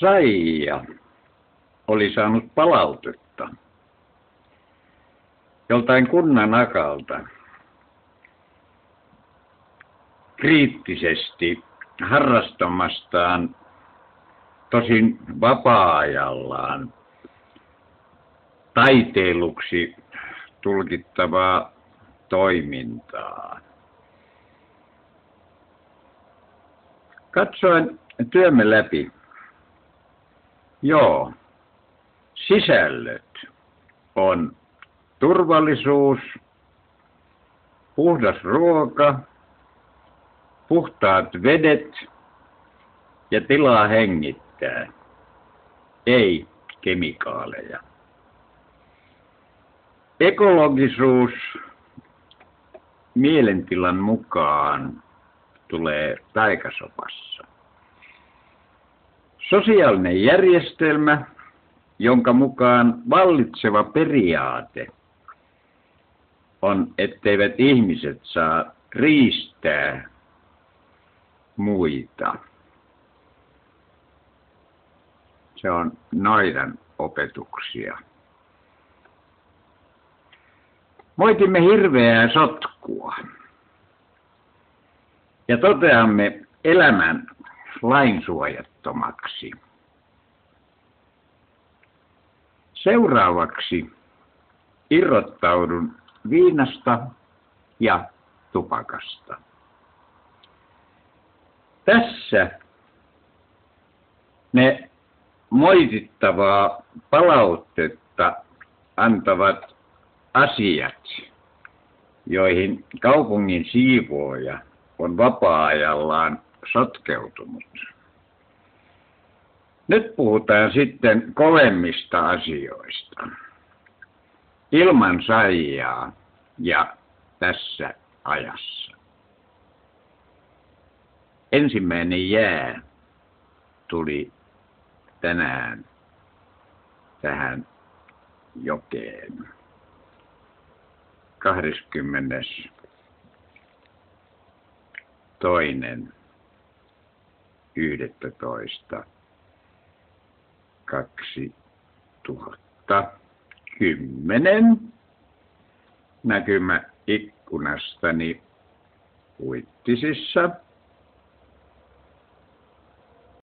Saija oli saanut palautetta joltain kunnan akalta kriittisesti harrastamastaan, tosin vapaa-ajallaan, taiteiluksi tulkittavaa toimintaa. Katsoin työmme läpi. Joo, sisällöt on turvallisuus, puhdas ruoka, puhtaat vedet ja tilaa hengittää, ei kemikaaleja. Ekologisuus mielentilan mukaan tulee taikasopassa. Sosiaalinen järjestelmä, jonka mukaan vallitseva periaate on, etteivät ihmiset saa riistää muita. Se on noidan opetuksia. Moitimme hirveää sotkua ja toteamme elämän lainsuojattomaksi. Seuraavaksi irrottaudun viinasta ja tupakasta. Tässä ne moitittavaa palautetta antavat asiat, joihin kaupungin siivooja on vapaa-ajallaan sotkeutunut. Nyt puhutaan sitten kovemmista asioista. Ilman Saijaa ja tässä ajassa. Ensimmäinen jää tuli tänään tähän jokeen. 22.2.2010 näkymä ikkunastani Uittisissa.